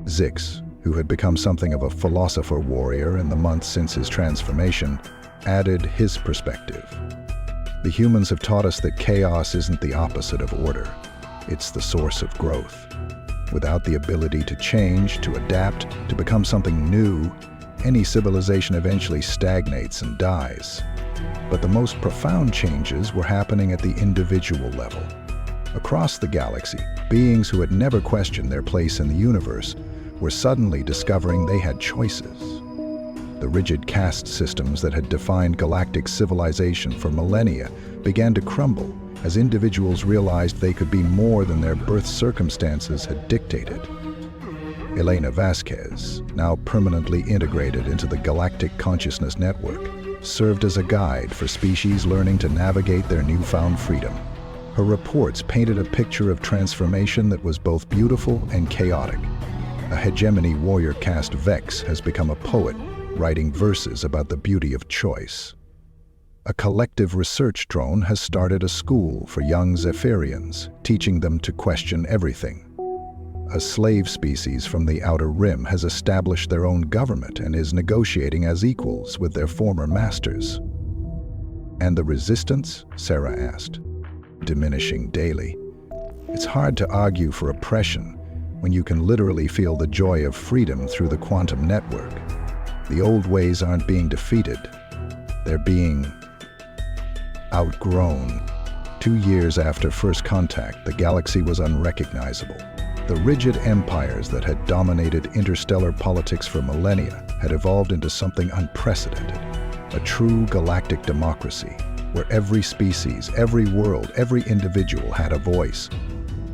Zix, who had become something of a philosopher warrior in the months since his transformation, added his perspective. The humans have taught us that chaos isn't the opposite of order. It's the source of growth. Without the ability to change, to adapt, to become something new, any civilization eventually stagnates and dies. But the most profound changes were happening at the individual level. Across the galaxy, beings who had never questioned their place in the universe were suddenly discovering they had choices. The rigid caste systems that had defined galactic civilization for millennia began to crumble as individuals realized they could be more than their birth circumstances had dictated. Elena Vasquez, now permanently integrated into the Galactic Consciousness Network, served as a guide for species learning to navigate their newfound freedom. Her reports painted a picture of transformation that was both beautiful and chaotic. A hegemony warrior caste Vex has become a poet, writing verses about the beauty of choice. A collective research drone has started a school for young Zephyrians, teaching them to question everything. A slave species from the Outer Rim has established their own government and is negotiating as equals with their former masters. And the resistance? Sarah asked. Diminishing daily. It's hard to argue for oppression when you can literally feel the joy of freedom through the quantum network. The old ways aren't being defeated. They're being outgrown. 2 years after first contact, the galaxy was unrecognizable. The rigid empires that had dominated interstellar politics for millennia had evolved into something unprecedented, a true galactic democracy, where every species, every world, every individual had a voice.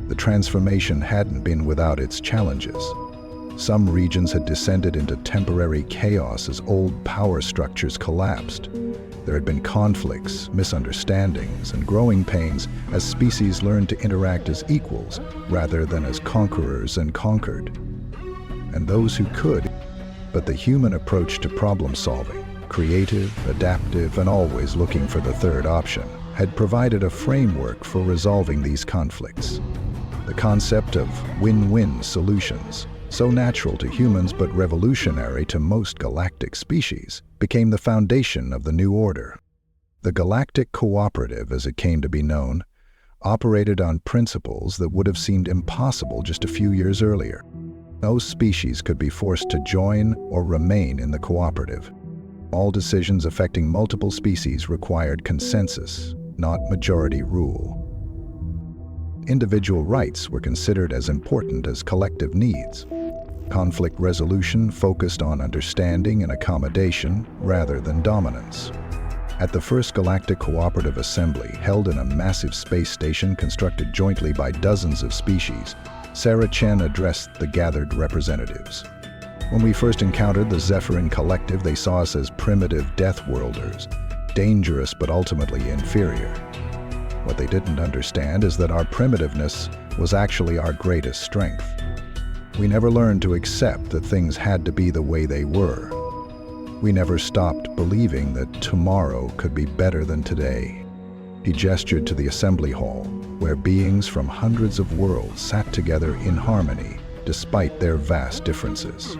The transformation hadn't been without its challenges. Some regions had descended into temporary chaos as old power structures collapsed. There had been conflicts, misunderstandings, and growing pains as species learned to interact as equals rather than as conquerors and conquered. And those who could, but the human approach to problem solving, creative, adaptive, and always looking for the third option, had provided a framework for resolving these conflicts. The concept of win-win solutions, so natural to humans but revolutionary to most galactic species, became the foundation of the new order. The Galactic Cooperative, as it came to be known, operated on principles that would have seemed impossible just a few years earlier. No species could be forced to join or remain in the cooperative. All decisions affecting multiple species required consensus, not majority rule. Individual rights were considered as important as collective needs. Conflict resolution focused on understanding and accommodation rather than dominance. At the first Galactic Cooperative Assembly, held in a massive space station constructed jointly by dozens of species, Sarah Chen addressed the gathered representatives. When we first encountered the Zephyrin Collective, they saw us as primitive Deathworlders, dangerous but ultimately inferior. What they didn't understand is that our primitiveness was actually our greatest strength. We never learned to accept that things had to be the way they were. We never stopped believing that tomorrow could be better than today. He gestured to the assembly hall, where beings from hundreds of worlds sat together in harmony, despite their vast differences.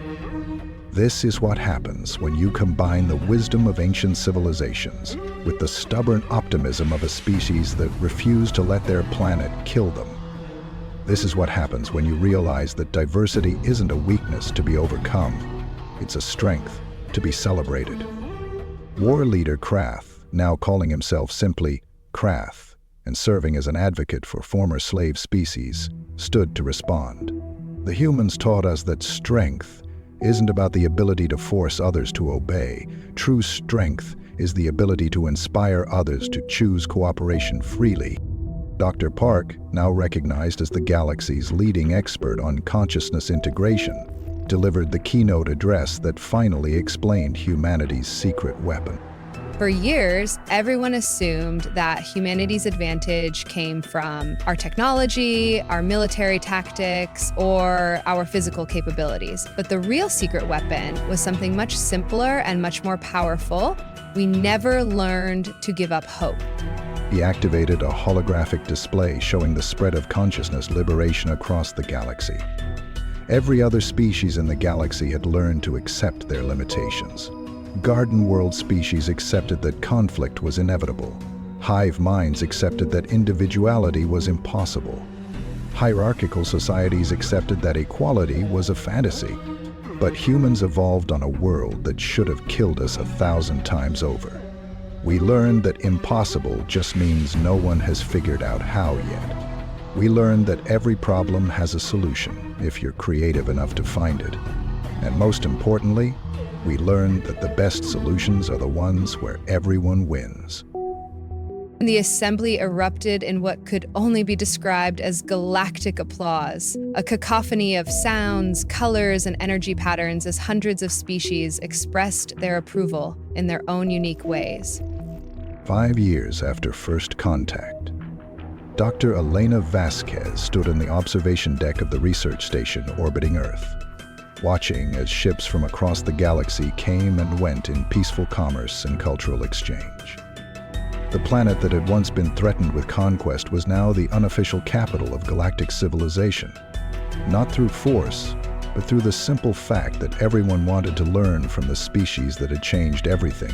This is what happens when you combine the wisdom of ancient civilizations with the stubborn optimism of a species that refuse to let their planet kill them. This is what happens when you realize that diversity isn't a weakness to be overcome. It's a strength to be celebrated. War leader Krath, now calling himself simply Krath and serving as an advocate for former slave species, stood to respond. The humans taught us that strength isn't about the ability to force others to obey. True strength is the ability to inspire others to choose cooperation freely. Dr. Park, now recognized as the galaxy's leading expert on consciousness integration, delivered the keynote address that finally explained humanity's secret weapon. For years, everyone assumed that humanity's advantage came from our technology, our military tactics, or our physical capabilities. But the real secret weapon was something much simpler and much more powerful. We never learned to give up hope. He activated a holographic display showing the spread of consciousness liberation across the galaxy. Every other species in the galaxy had learned to accept their limitations. Garden world species accepted that conflict was inevitable. Hive minds accepted that individuality was impossible. Hierarchical societies accepted that equality was a fantasy. But humans evolved on a world that should have killed us 1,000 times over. We learned that impossible just means no one has figured out how yet. We learned that every problem has a solution if you're creative enough to find it. And most importantly, we learned that the best solutions are the ones where everyone wins. The assembly erupted in what could only be described as galactic applause, a cacophony of sounds, colors, and energy patterns as hundreds of species expressed their approval in their own unique ways. 5 years after first contact, Dr. Elena Vasquez stood on the observation deck of the research station orbiting Earth, watching as ships from across the galaxy came and went in peaceful commerce and cultural exchange. The planet that had once been threatened with conquest was now the unofficial capital of galactic civilization, not through force, but through the simple fact that everyone wanted to learn from the species that had changed everything.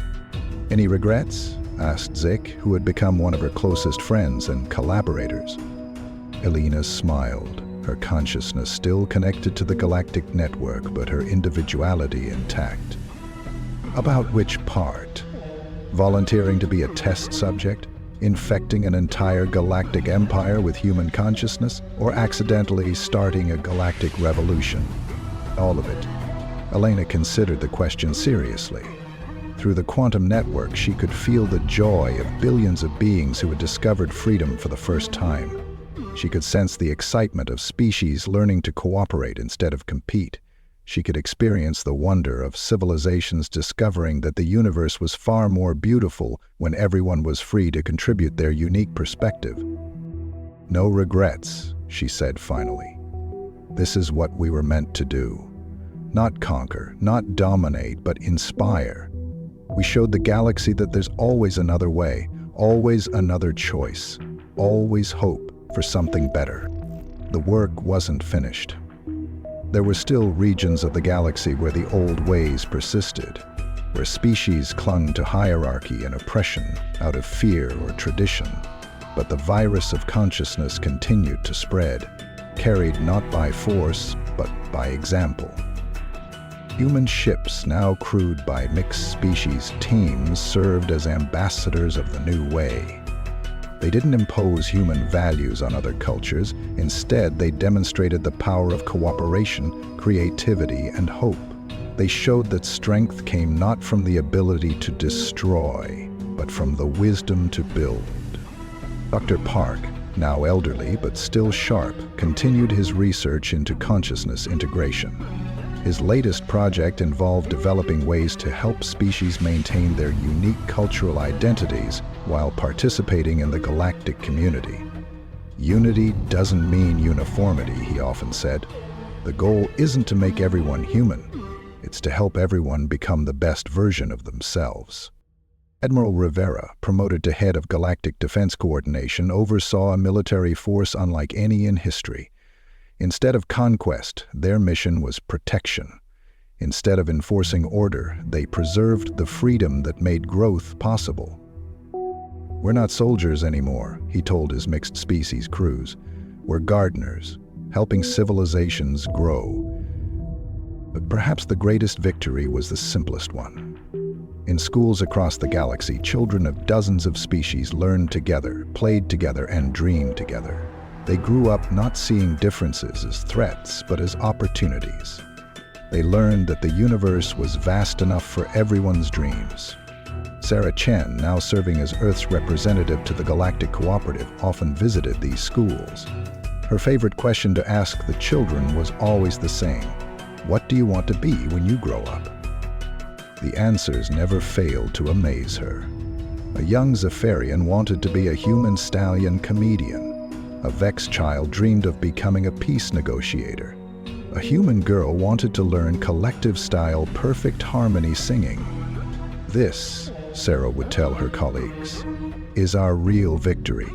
"Any regrets?" asked Zik, who had become one of her closest friends and collaborators. Elena smiled, her consciousness still connected to the galactic network, but her individuality intact. "About which part? Volunteering to be a test subject? Infecting an entire galactic empire with human consciousness? Or accidentally starting a galactic revolution?" "All of it." Elena considered the question seriously. Through the quantum network, she could feel the joy of billions of beings who had discovered freedom for the first time. She could sense the excitement of species learning to cooperate instead of compete. She could experience the wonder of civilizations discovering that the universe was far more beautiful when everyone was free to contribute their unique perspective. "No regrets," she said finally. "This is what we were meant to do. Not conquer, not dominate, but inspire. We showed the galaxy that there's always another way, always another choice, always hope for something better." The work wasn't finished. There were still regions of the galaxy where the old ways persisted, where species clung to hierarchy and oppression out of fear or tradition. But the virus of consciousness continued to spread, carried not by force, but by example. Human ships, now crewed by mixed species teams, served as ambassadors of the new way. They didn't impose human values on other cultures. Instead, they demonstrated the power of cooperation, creativity, and hope. They showed that strength came not from the ability to destroy, but from the wisdom to build. Dr. Park, now elderly but still sharp, continued his research into consciousness integration. His latest project involved developing ways to help species maintain their unique cultural identities while participating in the galactic community. "Unity doesn't mean uniformity," he often said. "The goal isn't to make everyone human. It's to help everyone become the best version of themselves." Admiral Rivera, promoted to head of Galactic Defense Coordination, oversaw a military force unlike any in history. Instead of conquest, their mission was protection. Instead of enforcing order, they preserved the freedom that made growth possible. "We're not soldiers anymore," he told his mixed species crews. "We're gardeners, helping civilizations grow." But perhaps the greatest victory was the simplest one. In schools across the galaxy, children of dozens of species learned together, played together, and dreamed together. They grew up not seeing differences as threats, but as opportunities. They learned that the universe was vast enough for everyone's dreams. Sarah Chen, now serving as Earth's representative to the Galactic Cooperative, often visited these schools. Her favorite question to ask the children was always the same: "What do you want to be when you grow up?" The answers never failed to amaze her. A young Zephyrian wanted to be a human stallion comedian. A Vex child dreamed of becoming a peace negotiator. A human girl wanted to learn collective-style perfect harmony singing. "This," Sarah would tell her colleagues, "is our real victory.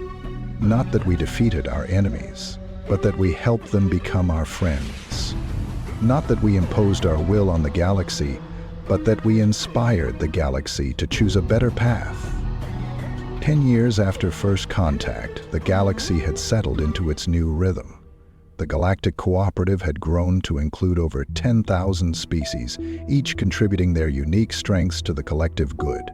Not that we defeated our enemies, but that we helped them become our friends. Not that we imposed our will on the galaxy, but that we inspired the galaxy to choose a better path." 10 years after first contact, the galaxy had settled into its new rhythm. The Galactic Cooperative had grown to include over 10,000 species, each contributing their unique strengths to the collective good.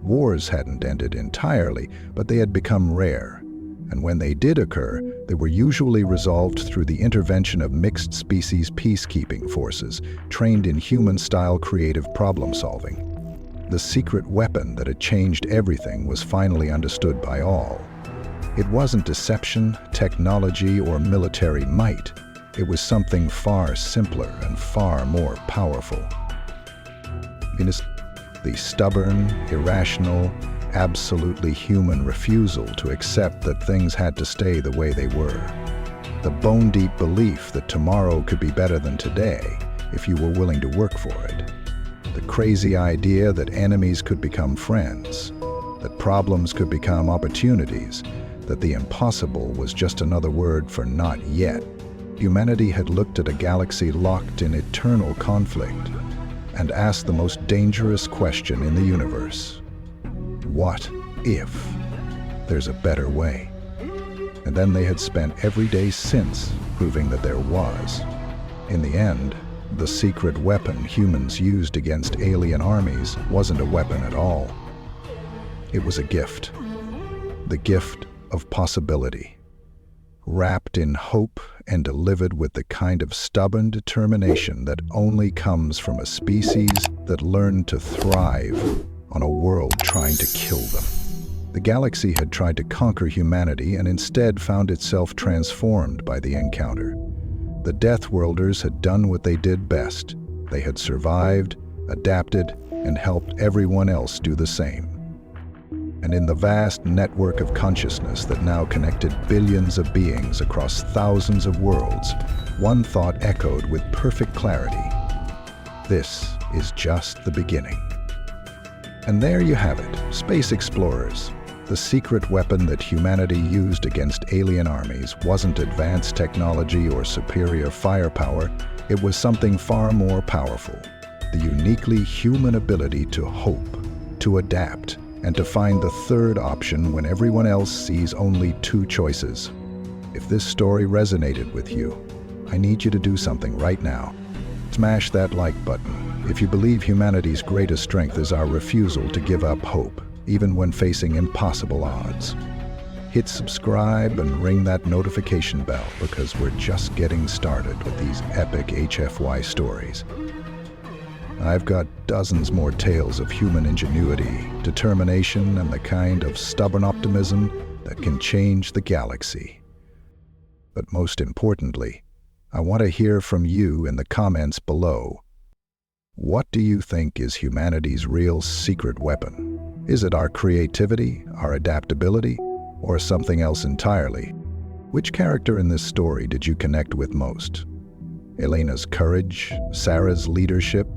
Wars hadn't ended entirely, but they had become rare. And when they did occur, they were usually resolved through the intervention of mixed species peacekeeping forces, trained in human-style creative problem-solving. The secret weapon that had changed everything was finally understood by all. It wasn't deception, technology, or military might. It was something far simpler and far more powerful. The stubborn, irrational, absolutely human refusal to accept that things had to stay the way they were. The bone-deep belief that tomorrow could be better than today if you were willing to work for it. The crazy idea that enemies could become friends, that problems could become opportunities, that the impossible was just another word for not yet. Humanity had looked at a galaxy locked in eternal conflict and asked the most dangerous question in the universe: what if there's a better way? And then they had spent every day since proving that there was. In the end, the secret weapon humans used against alien armies wasn't a weapon at all. It was a gift. The gift of possibility, wrapped in hope and delivered with the kind of stubborn determination that only comes from a species that learned to thrive on a world trying to kill them. The galaxy had tried to conquer humanity and instead found itself transformed by the encounter. The Deathworlders had done what they did best. They had survived, adapted, and helped everyone else do the same. And in the vast network of consciousness that now connected billions of beings across thousands of worlds, one thought echoed with perfect clarity: this is just the beginning. And there you have it, space explorers. The secret weapon that humanity used against alien armies wasn't advanced technology or superior firepower. It was something far more powerful: the uniquely human ability to hope, to adapt, and to find the third option when everyone else sees only two choices. If this story resonated with you, I need you to do something right now. Smash that like button if you believe humanity's greatest strength is our refusal to give up hope, even when facing impossible odds. Hit subscribe and ring that notification bell, because we're just getting started with these epic HFY stories. I've got dozens more tales of human ingenuity, determination, and the kind of stubborn optimism that can change the galaxy. But most importantly, I want to hear from you in the comments below. What do you think is humanity's real secret weapon? Is it our creativity, our adaptability, or something else entirely? Which character in this story did you connect with most? Elena's courage, Sarah's leadership,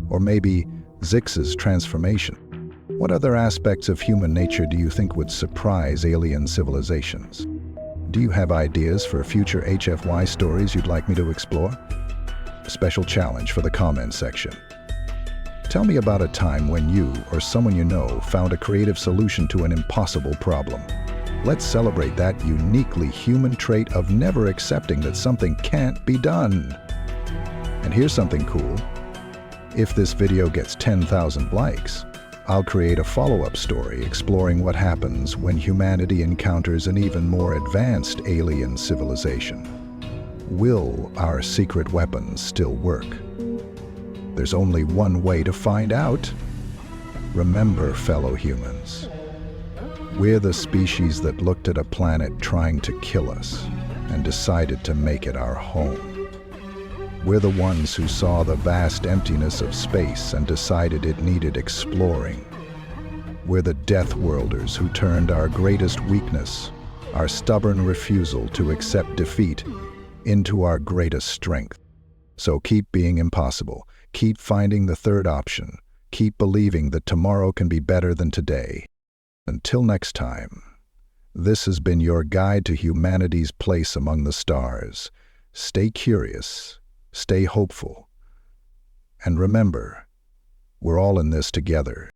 or maybe Zix's transformation? What other aspects of human nature do you think would surprise alien civilizations? Do you have ideas for future HFY stories you'd like me to explore? Special challenge for the comment section. Tell me about a time when you or someone you know found a creative solution to an impossible problem. Let's celebrate that uniquely human trait of never accepting that something can't be done. And here's something cool. If this video gets 10,000 likes, I'll create a follow-up story exploring what happens when humanity encounters an even more advanced alien civilization. Will our secret weapons still work? There's only one way to find out. Remember, fellow humans, we're the species that looked at a planet trying to kill us and decided to make it our home. We're the ones who saw the vast emptiness of space and decided it needed exploring. We're the Deathworlders who turned our greatest weakness, our stubborn refusal to accept defeat, into our greatest strength. So keep being impossible, keep finding the third option, keep believing that tomorrow can be better than today. Until next time, this has been your guide to humanity's place among the stars. Stay curious. Stay hopeful. And remember, we're all in this together.